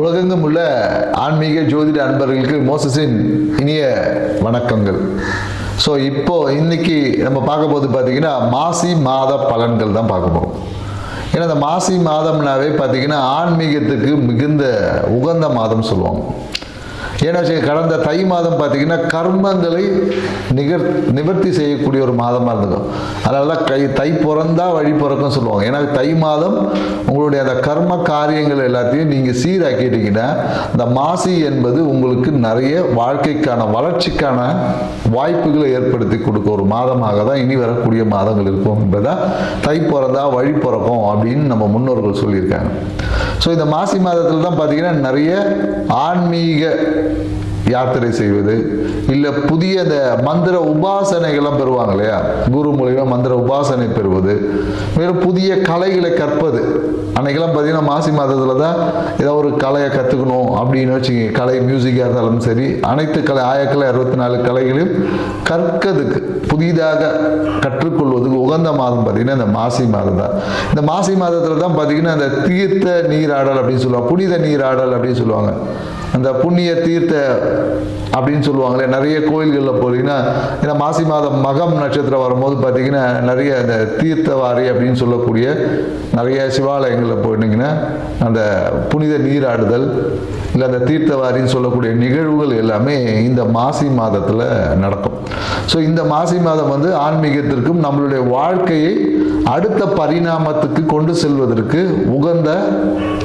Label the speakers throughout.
Speaker 1: உலகெங்கும் உள்ள ஆன்மீக ஜோதிட அன்பர்களுக்கு மோசஸின் இனிய வணக்கங்கள். ஸோ இன்னைக்கு நம்ம பார்க்க போது பார்த்தீங்கன்னா மாசி மாத பலன்கள் தான் பார்க்க போகிறோம். ஏன்னா இந்த மாசி மாதம்னாவே பார்த்தீங்கன்னா ஆன்மீகத்துக்கு மிகுந்த உகந்த மாதம் சொல்லுவாங்க. ஏன்னா கடந்த தை மாதம் பார்த்தீங்கன்னா கர்மங்களை நிவர்த்தி செய்யக்கூடிய ஒரு மாதமாக இருந்துக்கும். அதனால தான் தை பிறந்தா வழி பிறக்கும் சொல்லுவாங்க. ஏன்னா தை மாதம் உங்களுடைய அந்த கர்ம காரியங்கள் எல்லாத்தையும் நீங்கள் சீராக்கிட்டீங்கன்னா இந்த மாசி என்பது உங்களுக்கு நிறைய வாழ்க்கைக்கான வளர்ச்சிக்கான வாய்ப்புகளை ஏற்படுத்தி கொடுக்க ஒரு மாதமாக தான் இனி வரக்கூடிய மாதங்கள் இருக்கும் என்பதா தை பிறந்தா வழி பிறக்கும் அப்படின்னு நம்ம முன்னோர்கள் சொல்லியிருக்காங்க. ஸோ இந்த மாசி மாதத்தில் தான் பார்த்தீங்கன்னா நிறைய ஆன்மீக யாத்திரை செய்வது, இல்லை புதிய இந்த மந்திர உபாசனைகள்லாம் பெறுவாங்க இல்லையா, குரு மூலியமாக மந்திர உபாசனை பெறுவது, மேலும் புதிய கலைகளை கற்பது. அன்னைக்கெல்லாம் பார்த்தீங்கன்னா மாசி மாதத்தில் தான் ஏதாவது ஒரு கலையை கற்றுக்கணும் அப்படின்னு வச்சுங்க. கலை மியூசிக்காக இருந்தாலும் சரி, அனைத்து கலை ஆயக்கலை 64 கலைகளையும் கற்கிறதுக்கு புதிதாக கற்றுக்கொள்வதுக்கு உகந்த மாதம் பார்த்தீங்கன்னா இந்த மாசி மாதம் தான். இந்த மாசி மாதத்தில் தான் பார்த்தீங்கன்னா இந்த தீர்த்த நீராடல் அப்படின்னு சொல்லுவாங்க, புனித நீராடல் அப்படின்னு சொல்லுவாங்க. அந்த புண்ணிய தீர்த்த அப்படின்னு சொல்லுவாங்களே, நிறைய கோயில்களில் போனீங்கன்னா இந்த மாசி மாதம் மகம் நட்சத்திரம் வரும்போது பார்த்தீங்கன்னா நிறைய அந்த தீர்த்தவாரி அப்படின்னு சொல்லக்கூடிய நிறைய சிவாலயங்களில் போயிட்டீங்கன்னா அந்த புனித நீராடுதல் இல்லை அந்த தீர்த்தவாரின்னு சொல்லக்கூடிய நிகழ்வுகள் எல்லாமே இந்த மாசி மாதத்தில் நடக்கும். ஸோ இந்த மாசி மாதம் வந்து ஆன்மீகத்திற்கும் நம்மளுடைய வாழ்க்கையை அடுத்த பரிணாமத்துக்கு கொண்டு செல்வதற்கு உகந்த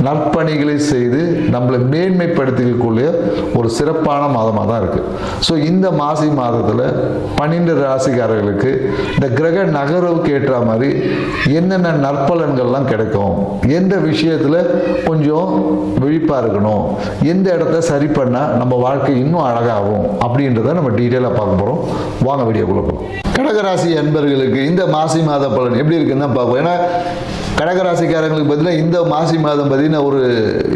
Speaker 1: நற்பணிகளை செய்து நம்மளை மேன்மைப்படுத்திக்கக்கூடிய ஒரு சிறப்பான மாதமாக தான் இருக்குது. ஸோ இந்த மாசி மாதத்தில் 12 ராசிக்காரர்களுக்கு இந்த கிரக நகர்வுக்கு ஏற்ற மாதிரி என்னென்ன நற்பலன்கள்லாம் கிடைக்கும், எந்த விஷயத்தில் கொஞ்சம் விழிப்பாக இருக்கணும், எந்த இடத்த சரி பண்ணால் நம்ம வாழ்க்கை இன்னும் அழகாகும் அப்படின்றத நம்ம டீட்டெயிலாக பார்க்க போகிறோம். வாங்க வீடியோக்குள்ள போகலாம். கடகராசி அன்பர்களுக்கு இந்த மாசி மாத பலன் எப்படி இருக்குன்னு தான் பார்ப்போம். ஏன்னா கடகராசிக்காரங்களுக்கு பார்த்தீங்கன்னா இந்த மாசி மாதம் பார்த்தீங்கன்னா ஒரு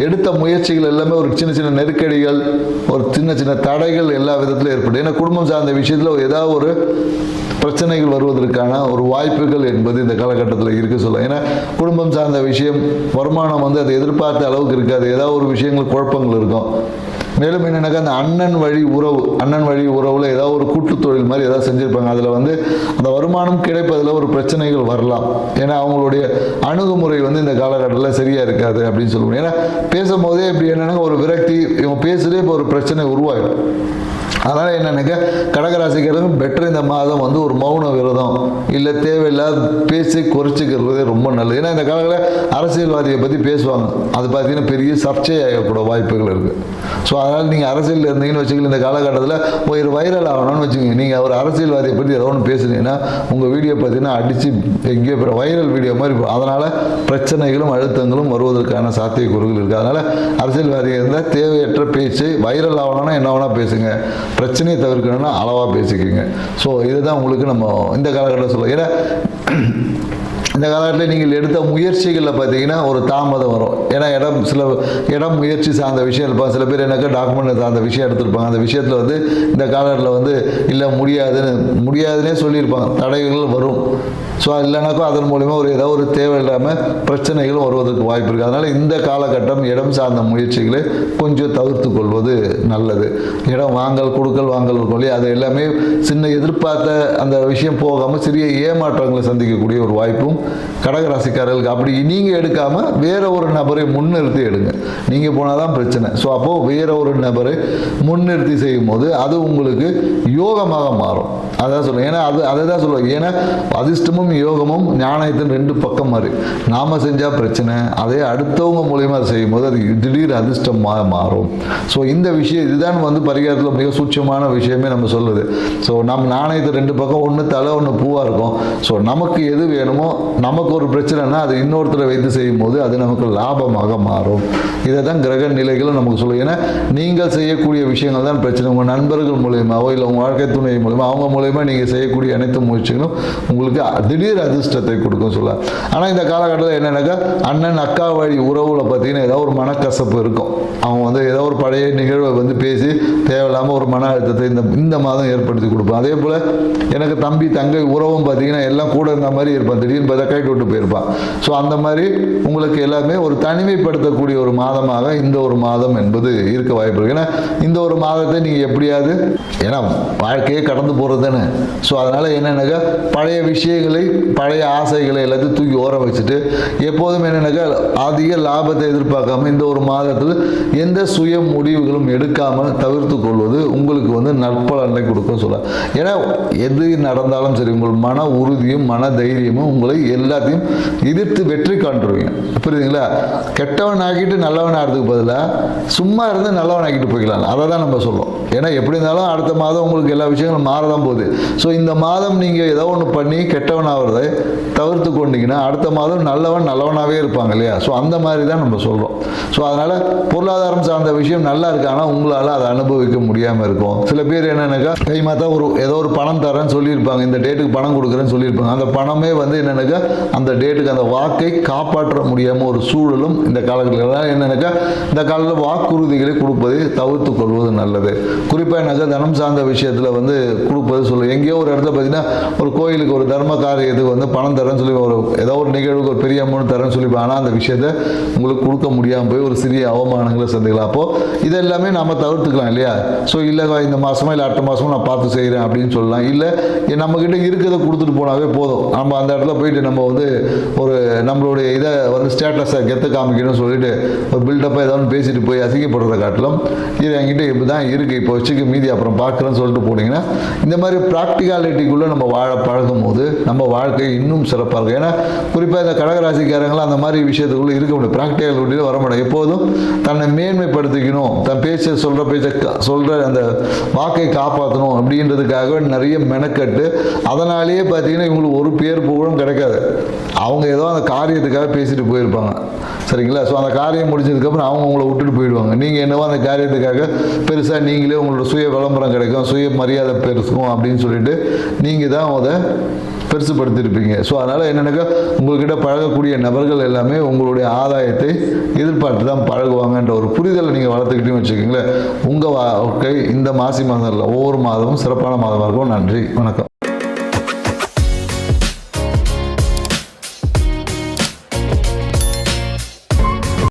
Speaker 1: எடுத்த முயற்சிகள் எல்லாமே ஒரு சின்ன சின்ன நெருக்கடிகள், ஒரு சின்ன சின்ன தடைகள் எல்லா விதத்திலும் ஏற்படும். ஏன்னா குடும்பம் சார்ந்த விஷயத்தில் ஏதாவது ஒரு பிரச்சனைகள் வருவதற்கான ஒரு வாய்ப்புகள் என்பது இந்த காலகட்டத்தில் இருக்கு சொல்லலாம். ஏன்னா குடும்பம் சார்ந்த விஷயம், வருமானம் வந்து அதை எதிர்பார்த்த அளவுக்கு இருக்காது, ஏதாவது ஒரு விஷயங்கள் குழப்பங்கள் இருக்கும். மேலும் என்னென்னாக்கா அந்த அண்ணன் வழி உறவில் ஏதாவது ஒரு கூட்டு தொழில் மாதிரி ஏதாவது செஞ்சுருப்பாங்க. அதில் வந்து அந்த வருமானம் கிடைப்பதில் ஒரு பிரச்சனைகள் வரலாம். ஏன்னா அவங்களுடைய அணுகுமுறை வந்து இந்த காலகட்டத்தில் சரியாக இருக்காது அப்படின்னு சொல்லுவாங்க. ஏன்னா பேசும்போதே இப்படி என்னென்னா ஒரு விரக்தி, இவங்க பேசுகிறே இப்போ ஒரு பிரச்சனை உருவாயிடும். அதனால் என்னென்னாக்கா கடகராசிக்காரங்க பெட்டர் இந்த மாதம் வந்து ஒரு மௌன விரதம் இல்லை தேவையில்லாத பேசி குறைச்சிக்கிறதே ரொம்ப நல்லது. ஏன்னா இந்த காலத்தில் அரசியல்வாதியை பற்றி பேசுவாங்க, அது பார்த்தீங்கன்னா பெரிய சர்ச்சையாகக்கூட வாய்ப்புகள் இருக்குது. ஸோ அதனால் நீங்கள் அரசியலில் இருந்தீங்கன்னு வச்சுக்கல, இந்த காலகட்டத்தில் ஒரு வைரல் ஆகணும்னு வச்சுக்கோங்க. நீங்கள் ஒரு அரசியல்வாதியை பற்றி ஏதோ ஒன்று பேசுனீங்கன்னா உங்கள் வீடியோ பார்த்தீங்கன்னா அடித்து எங்கேயோ வைரல் வீடியோ மாதிரி இருக்கும். அதனால் பிரச்சனைகளும் அழுத்தங்களும் வருவதற்கான சாத்தியக்கூறுகள் இருக்குது. அதனால் அரசியல்வாதிகள் இருந்தால் தேவையற்ற பேச்சு, வைரல் ஆகணும்னா என்ன வேணால் பேசுங்க, பிரச்சனையை தவிர்க்கணும்னா அளவாக பேசிக்கிங்க. ஸோ இதுதான் உங்களுக்கு நம்ம இந்த காலகட்டத்தில் சொல்லுவோம். ஏன்னா இந்த காலகட்டத்தில் நீங்கள் எடுத்த முயற்சிகளில் பார்த்தீங்கன்னா ஒரு தாமதம் வரும். ஏன்னா இடம் முயற்சி சார்ந்த விஷயம் இருப்பாங்க. சில பேர் என்னக்கா டாக்குமெண்ட் சார்ந்த விஷயம் எடுத்திருப்பாங்க. அந்த விஷயத்தில் வந்து இந்த காலகட்டத்தில் வந்து இல்லை முடியாதுன்னே சொல்லியிருப்பாங்க, தடைகள் வரும். ஸோ இல்லைனாக்கா அதன் மூலிமா ஏதாவது ஒரு தேவையில்லாமல் பிரச்சனைகளும் வருவதற்கு வாய்ப்பு இருக்குது. அதனால் இந்த காலகட்டம் இடம் சார்ந்த முயற்சிகளை கொஞ்சம் தவிர்த்து கொள்வது நல்லது. இடம் கொடுக்கல் வாங்கல் சொல்லி அது எல்லாமே சின்ன எதிர்பார்த்த அந்த விஷயம் போகாமல் சிறிய ஏமாற்றங்களை சந்திக்கக்கூடிய ஒரு வாய்ப்பும் கடகராசிக்காரர்களுக்கு. அப்படி நீங்கள் எடுக்காமல் வேற ஒரு நபரை முன்னிறுத்தி எடுங்க. நீங்கள் போனால் தான் பிரச்சனை. ஸோ அப்போது வேற ஒரு நபரை முன்னிறுத்தி செய்யும் போது அது உங்களுக்கு யோகமாக மாறும். அதான் சொல்லுவேன். ஏன்னா அதை தான் சொல்லுவாங்க. ஏன்னா அதிர்ஷ்டமும் யோகமும் ஞானத்தின் 2 பக்கம் மாதிரி. நாம செஞ்சால் பிரச்சனை, அதே அடுத்தவங்க மூலியமாக அதை செய்யும் போது அது திடீர் அதிர்ஷ்டமாக மாறும். ஸோ இந்த விஷயம் இதுதான் வந்து பரிகாரத்தில் மிக சூட்சமான விஷயமே நம்ம சொல்லுது. ஸோ நம்ம நாணயத்தை 2 பக்கம், ஒன்று தலை ஒன்று பூவாக இருக்கும். ஸோ நமக்கு எது வேணுமோ, நமக்கு ஒரு பிரச்சனைனா அதை இன்னொருத்தரை வைத்து செய்யும் போது அது நமக்கு லாபமாக மாறும். இதை தான் கிரக நிலைகளும் நமக்கு சொல்லுவோம். ஏன்னா நீங்கள் செய்யக்கூடிய விஷயங்கள் தான் பிரச்சனை. உங்கள் நண்பர்கள் மூலியமாவோ இல்லை உங்கள் வாழ்க்கை துணை மூலியமாக அவங்க மூலியமா நீங்கள் செய்யக்கூடிய அனைத்து முயற்சிகளும் உங்களுக்கு திடீர் அதிர்ஷ்டத்தை கொடுக்கும் சொல்லலாம். ஆனால் இந்த காலகட்டத்தில் என்னென்னாக்கா அண்ணன் அக்கா வழி உறவுல பார்த்தீங்கன்னா ஏதாவது ஒரு மனக்கசப்பு இருக்கும். அவங்க வந்து ஏதோ ஒரு பழைய நிகழ்வை வந்து பேசி தேவையில்லாமல் ஒரு மன அழுத்தத்தை இந்த மாதம் ஏற்படுத்தி கொடுப்போம். அதே போல் எனக்கு தம்பி தங்கை உறவும் பார்த்தீங்கன்னா எல்லாம் கூட இருந்த மாதிரி இருப்பான். திடீர்னு பார்த்தா கைட்டு விட்டு போயிருப்பான். ஸோ அந்த மாதிரி உங்களுக்கு எல்லாமே ஒரு தனிமைப்படுத்தக்கூடிய ஒரு மாதமாக இந்த ஒரு மாதம் என்பது இருக்க வாய்ப்பு இருக்கு. ஏன்னா இந்த ஒரு மாதத்தை நீங்கள் எப்படியாவது, ஏன்னா வாழ்க்கையே கடந்து போகிறது தானே. ஸோ அதனால் என்னென்னாக்கா பழைய விஷயங்களை, பழைய ஆசைகளை எல்லாத்தையும் தூக்கி ஓர வச்சுட்டு எப்போதும் என்னென்னாக்கா அதிக லாபத்தை எதிர்பார்க்காம இந்த ஒரு மாதத்தில் எந்த சுய முடிவுகளும் எடுக்காமல் தவிர்த்து கொள்வது உங்களுக்கு வந்து நற்பலனை கொடுக்கும் சொல்ல. ஏன்னா எது நடந்தாலும் சரி உங்கள் மன உறுதியும் மன தைரியமும் உங்களை எல்லாத்தையும் எதிர்த்து வெற்றி காண்றுவீங்க. புரியுதுங்களா? கெட்டவன் ஆக்கிட்டு நல்லவன் ஆகிறதுக்கு பதிலாக சும்மா இருந்து நல்லவன் ஆக்கிட்டு போய்க்கலாம். அதை தான் நம்ம சொல்லுவோம். ஏன்னா எப்படி இருந்தாலும் அடுத்த மாதம் உங்களுக்கு எல்லா விஷயங்களும் மாறதான் போகுது. ஸோ இந்த மாதம் நீங்கள் ஏதோ ஒன்று பண்ணி கெட்டவன் ஆகிறதை தவிர்த்து கொண்டீங்கன்னா அடுத்த மாதம் நல்லவனாகவே இருப்பாங்க இல்லையா? ஸோ அந்த மாதிரி தான் நம்ம சொல்கிறோம். ஸோ அதனால் பொருளாதாரம் சார்ந்த விஷயம் நல்லா இருக்கு, ஆனால் உங்களால் அதை அனுபவிக்க முடியாமல் இருக்கும். சில பேர் என்னென்னாக்கா கை மாத்தா ஏதோ ஒரு பணம் தரேன்னு சொல்லியிருப்பாங்க, இந்த டேட்டுக்கு பணம் கொடுக்குறேன்னு சொல்லியிருப்பாங்க. அந்த பணமே வந்து என்னென்னாக்கா அந்த டேட்டுக்கு அந்த வாக்கை காப்பாற்ற முடியாமல் ஒரு சூழலும் இந்த காலகட்டத்தில் என்னென்னாக்கா இந்த காலத்தில் வாக்குறுதிகளை கொடுப்பதை தவிர்த்து கொள்வது நல்லது. குறிப்பாக என்னக்கா தனம் சார்ந்த விஷயத்தில் வந்து கொடுப்பது சொல்லுவோம். எங்கேயோ ஒரு இடத்துல பார்த்தீங்கன்னா ஒரு கோயிலுக்கு ஒரு தர்ம காரியத்துக்கு வந்து பணம் தரேன்னு சொல்லி ஏதோ ஒரு நிகழ்வுக்கு ஒரு பெரிய அமௌண்ட் தரேன்னு சொல்லிப்பாங்க. ஆனால் அந்த விஷயத்தை உங்களுக்கு கொடுக்க முடியாமல் போய் ஒரு சிறிய அவமானங்களை சந்திக்கலாம். அப்போது இதெல்லாமே நம்ம தவிர்த்துக்கலாம் இல்லையா? ஸோ இல்லை இந்த மாதமா இல்லை அடுத்த மாதமும் நான் பார்த்து செய்கிறேன் அப்படின்னு சொல்லலாம். இல்லை நம்மக்கிட்ட இருக்கிறத கொடுத்துட்டு போனாவே போதும். நம்ம அந்த இடத்துல போயிட்டு நம்ம வந்து ஒரு நம்மளுடைய இதை வந்து ஸ்டேட்டஸை கெத்த காமிக்கணும்னு சொல்லிட்டு ஒரு பில்டப்பாக ஏதாவது பேசிட்டு போய் அசிங்கப்படுறத காட்டிலும் இது என்கிட்ட இப்படி தான் இருக்குது, இப்போ வச்சுக்க மீதி அப்புறம் பார்க்குறேன்னு சொல்லிட்டு போனீங்கன்னா இந்த மாதிரி ப்ராக்டிகாலிட்டிக்குள்ளே நம்ம வாழ பழகும் போது நம்ம வாழ்க்கை இன்னும் சிறப்பாக இருக்கும். ஏன்னா குறிப்பாக இந்த கடகராசிக்காரங்களாம் அந்த மாதிரி விஷயத்துக்குள்ளே இருக்க முடியும், ப்ராக்டிகாலிட்டியில் வர முடியும். எப்போதும் தன்னை மேன்மைப்படுத்திக்கணும், தன் பேச்சை சொல்கிற அந்த வாக்கை காப்பாற்றணும் அப்படின்றதுக்காக நிறைய மெனக்கட்டு அதனாலேயே பார்த்தீங்கன்னா இவங்களுக்கு ஒரு பேர் புகழும் கிடைக்காது. அவங்க ஏதோ அந்த காரியத்துக்காக பேசிட்டு போயிருப்பாங்க, சரிங்களா? ஸோ அந்த காரியம் முடிஞ்சதுக்கப்புறம் அவங்க உங்களை விட்டுட்டு போயிடுவாங்க. நீங்கள் என்னவோ அந்த காரியத்துக்காக பெருசாக நீங்களே உங்களோட சுய விளம்பரம் கிடைக்கும், சுய மரியாதை பெருசுக்கும் அப்படின்னு சொல்லிட்டு நீங்கள் தான் அதை பெருசுப்படுத்தியிருப்பீங்க. ஸோ அதனால் என்னென்னாக்கா உங்கள்கிட்ட பழகக்கூடிய நபர்கள் எல்லாமே உங்களுடைய ஆதாயத்தை எதிர்பார்த்து தான் பழகுவாங்கன்ற ஒரு புரிதலை நீங்கள் வளர்த்துக்கிட்டே வச்சுக்கோங்களேன். உங்கள் வாழ்க்கை இந்த மாசி மாதம் இல்லை, ஒவ்வொரு மாதமும் சிறப்பான மாதமாக இருக்கும். நன்றி, வணக்கம்.